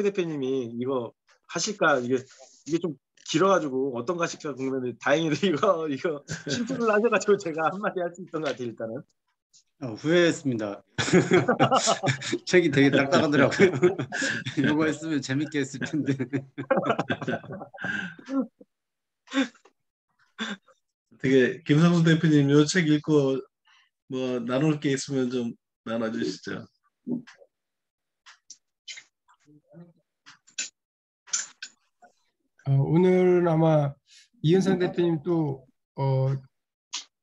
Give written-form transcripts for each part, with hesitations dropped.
대표님이 이거 하실까, 이게 좀 길어가지고 어떤 거 하실까 궁금했는데 다행히도 이거 심플로 하셔가지고 제가 한마디 할 수 있던 것 같아요. 일단은 후회했습니다. 책이 되게 딱딱하더라고요. 이거 했으면 재밌게 했을 텐데. 되게 김상수 대표님 요 책 읽고 뭐 나눌 게 있으면 좀 나눠주시죠. 오늘 아마 이은상 대표님 또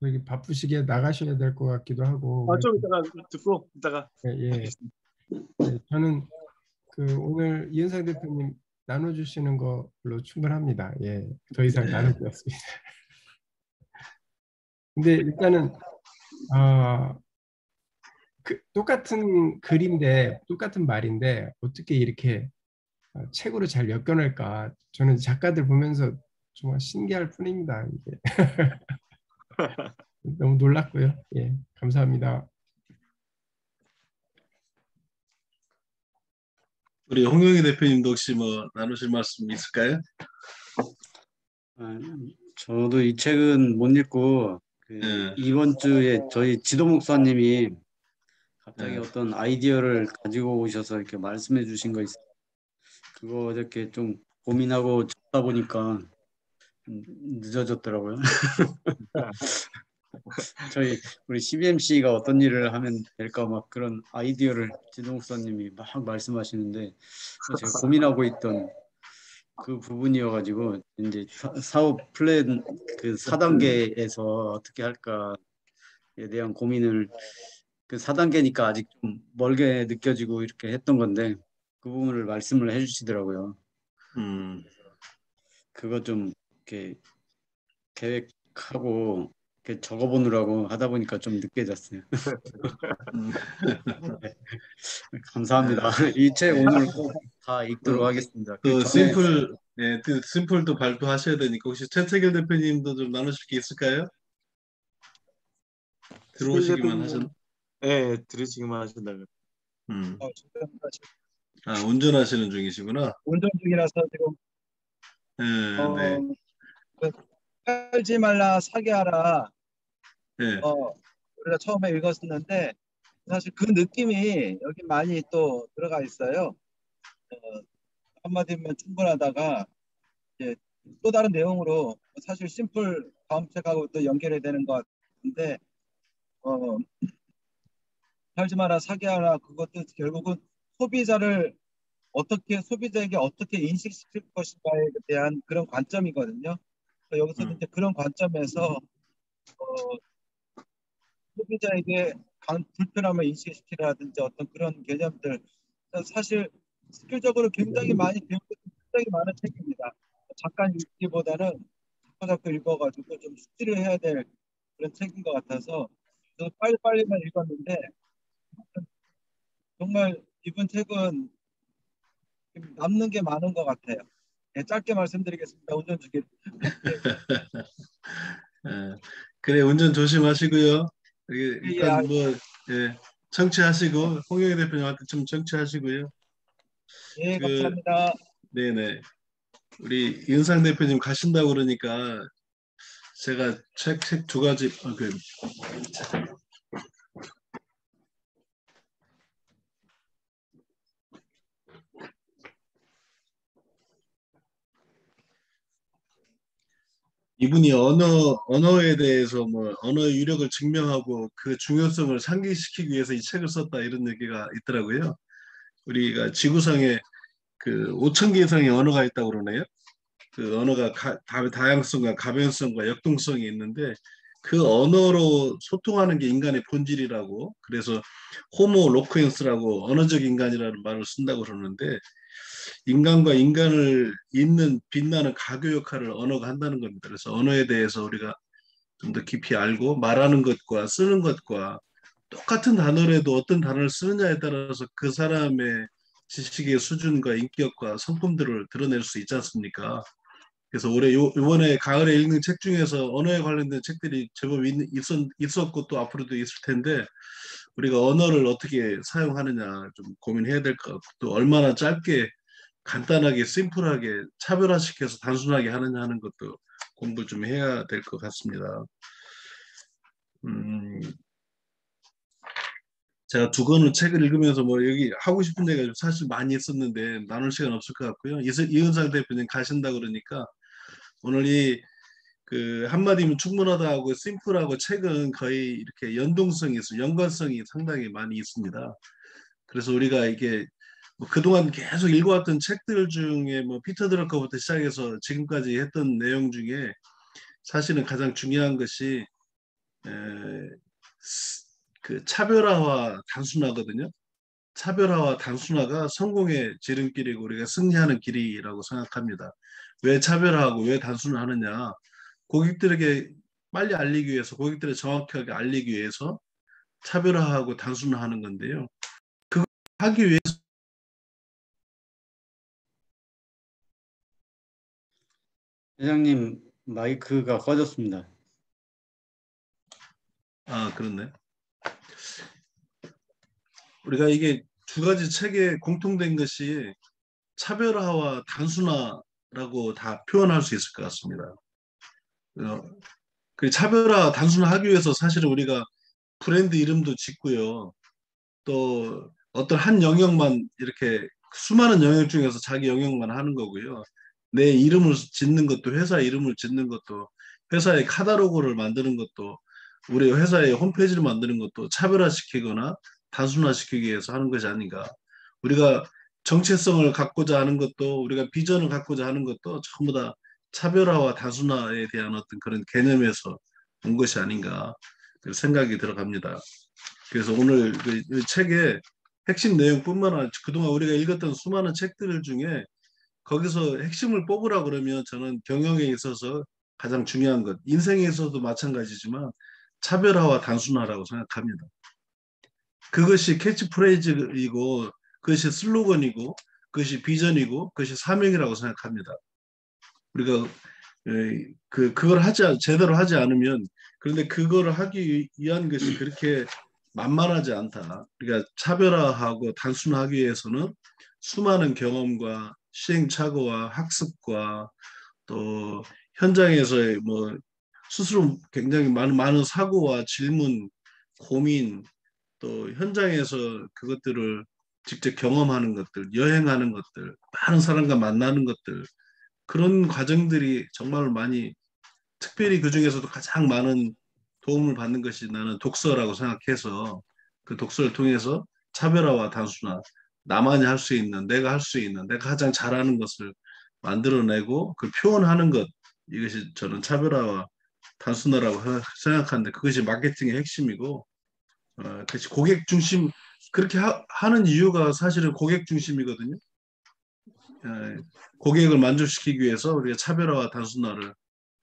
여기 바쁘시게 나가셔야 될 것 같기도 하고. 좀 이따가 듣고 이따가. 예. 네, 저는 오늘 이은상 대표님 나눠주시는 걸로 충분합니다. 예, 더 이상 나눌 게 없습니다. 근데 일단은 똑같은 글인데 똑같은 말인데 어떻게 이렇게 책으로 잘 엮여낼까? 저는 작가들 보면서 정말 신기할 뿐입니다. 이게. 너무 놀랐고요. 예, 감사합니다. 우리 홍영희 대표님도 혹시 뭐 나누실 말씀 있을까요? 저도 이 책은 못 읽고 이번 주에 저희 지도 목사님이 갑자기 어떤 아이디어를 가지고 오셔서 이렇게 말씀해 주신 거 있어요. 그거 이렇게 좀 고민하고 적다 보니까 늦어졌더라고요. 우리 CBMC가 어떤 일을 하면 될까 막 그런 아이디어를 지도 목사님이 막 말씀하시는데 제가 고민하고 있던 그 부분이어가지고 이제 사업 플랜 그 4단계에서 어떻게 할까에 대한 고민을 그 4단계니까 아직 좀 멀게 느껴지고 이렇게 했던 건데 그 부분을 말씀을 해주시더라고요. 그거 좀 이렇게 계획하고 이렇게 적어보느라고 하다 보니까 좀 늦게 잤어요. 네. 감사합니다. 이 책 오늘 꼭 다 읽도록 하겠습니다. 또 심플도 발표하셔야 되니까 혹시 최태길 대표님도 좀 나누실 게 있을까요? 들어오시기만 하셨. 네, 들으시기만 하신다고요. 운전하시는 중이시구나. 운전 중이라서 지금 팔지 말라 사게 하라. 우리가 처음에 읽었었는데 사실 그 느낌이 여기 많이 또 들어가 있어요. 한마디면 충분하다가 이제 또 다른 내용으로 사실 심플 다음 책하고 또 연결이 되는 것 같은데 팔지 마라 사게 하라 그것도 결국은 소비자에게 어떻게 인식시킬 것인가에 대한 그런 관점이거든요. 여기서 이제 그런 관점에서 소비자에게 불편함을 인식시키라든지 어떤 그런 개념들 사실 스킬적으로 굉장히 많이 배우고 굉장히 많은 책입니다. 잠깐 읽기보다는 자꾸 읽어가지고 좀 숙지를 해야 될 그런 책인 것 같아서 저도 빨리빨리만 읽었는데 정말 이번 책은 남는 게 많은 것 같아요. 네, 짧게 말씀드리겠습니다. 운전 중에. 그래, 운전 조심하시고요. 일단 청취하시고 홍영희 대표님한테 좀 청취하시고요. 네, 감사합니다. 네네. 우리 윤상 대표님 가신다고 그러니까 제가 책 두 가지 이분이 언어에 대해서 뭐 언어의 유력을 증명하고 그 중요성을 상기시키기 위해서 이 책을 썼다 이런 얘기가 있더라고요. 우리가 지구상에 그 5천 개 이상의 언어가 있다고 그러네요. 그 언어가 다양성과 가변성과 역동성이 있는데 그 언어로 소통하는 게 인간의 본질이라고 그래서 호모 로쿠엔스라고 언어적 인간이라는 말을 쓴다고 그러는데 인간과 인간을 잇는 빛나는 가교 역할을 언어가 한다는 겁니다. 그래서 언어에 대해서 우리가 좀 더 깊이 알고 말하는 것과 쓰는 것과 똑같은 단어라도 어떤 단어를 쓰느냐에 따라서 그 사람의 지식의 수준과 인격과 성품들을 드러낼 수 있지 않습니까? 그래서 이번에 가을에 읽는 책 중에서 언어에 관련된 책들이 제법 있었고 또 앞으로도 있을 텐데 우리가 언어를 어떻게 사용하느냐 좀 고민해야 될 것 같고 또 얼마나 짧게 간단하게 심플하게 차별화시켜서 단순하게 하느냐 하는 것도 공부 좀 해야 될 것 같습니다. 제가 두 권의 책을 읽으면서 뭐 여기 하고 싶은 얘기가 사실 많이 있었는데 나눌 시간 없을 것 같고요. 이은상 대표님 가신다 그러니까 오늘 그 한마디면 충분하다고 심플하고 책은 거의 이렇게 연동성이 있어요. 연관성이 상당히 많이 있습니다. 그래서 우리가 이게 뭐 그동안 계속 읽어왔던 책들 중에 뭐 피터 드러커부터 시작해서 지금까지 했던 내용 중에 사실은 가장 중요한 것이 그 차별화와 단순화거든요. 차별화와 단순화가 성공의 지름길이고 우리가 승리하는 길이라고 생각합니다. 왜 차별화하고 왜 단순화하느냐? 고객들에게 빨리 알리기 위해서, 고객들을 정확하게 알리기 위해서 차별화하고 단순화하는 건데요. 그거 하기 위해서 회장님 마이크가 꺼졌습니다. 아, 그렇네. 우리가 이게 두 가지 책에 공통된 것이 차별화와 단순화라고 다 표현할 수 있을 것 같습니다. 그 차별화, 단순화하기 위해서 사실은 우리가 브랜드 이름도 짓고요. 또 어떤 한 영역만 이렇게 수많은 영역 중에서 자기 영역만 하는 거고요. 내 이름을 짓는 것도 회사 이름을 짓는 것도 회사의 카탈로그를 만드는 것도 우리 회사의 홈페이지를 만드는 것도 차별화시키거나 단순화시키기 위해서 하는 것이 아닌가. 우리가 정체성을 갖고자 하는 것도 우리가 비전을 갖고자 하는 것도 전부 다 차별화와 단순화에 대한 어떤 그런 개념에서 온 것이 아닌가 생각이 들어갑니다. 그래서 오늘 그 책의 핵심 내용뿐만 아니라 그동안 우리가 읽었던 수많은 책들 중에 거기서 핵심을 뽑으라 그러면 저는 경영에 있어서 가장 중요한 것, 인생에 있어서도 마찬가지지만 차별화와 단순화라고 생각합니다. 그것이 캐치프레이즈이고 그것이 슬로건이고 그것이 비전이고 그것이 사명이라고 생각합니다. 우리가 그걸 제대로 하지 않으면 그런데 그거를 하기 위한 것이 그렇게 만만하지 않다. 그러니까 차별화하고 단순화하기 위해서는 수많은 경험과 시행착오와 학습과 또 현장에서의 뭐 스스로 굉장히 많은 사고와 질문, 고민 또 현장에서 그것들을 직접 경험하는 것들, 여행하는 것들, 많은 사람과 만나는 것들 그런 과정들이 정말 많이 특별히 그 중에서도 가장 많은 도움을 받는 것이 나는 독서라고 생각해서 그 독서를 통해서 차별화와 단순화, 나만이 할 수 있는, 내가 할 수 있는, 내가 가장 잘하는 것을 만들어내고 그 표현하는 것, 이것이 저는 차별화와 단순화라고 생각하는데 그것이 마케팅의 핵심이고 그것이 고객 중심, 그렇게 하는 이유가 사실은 고객 중심이거든요. 고객을 만족시키기 위해서 우리가 차별화와 단순화를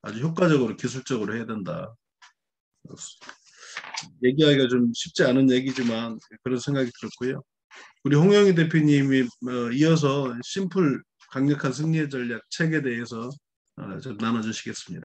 아주 효과적으로 기술적으로 해야 된다. 얘기하기가 좀 쉽지 않은 얘기지만 그런 생각이 들었고요. 우리 홍영희 대표님이 이어서 심플 강력한 승리의 전략 책에 대해서 좀 나눠주시겠습니다.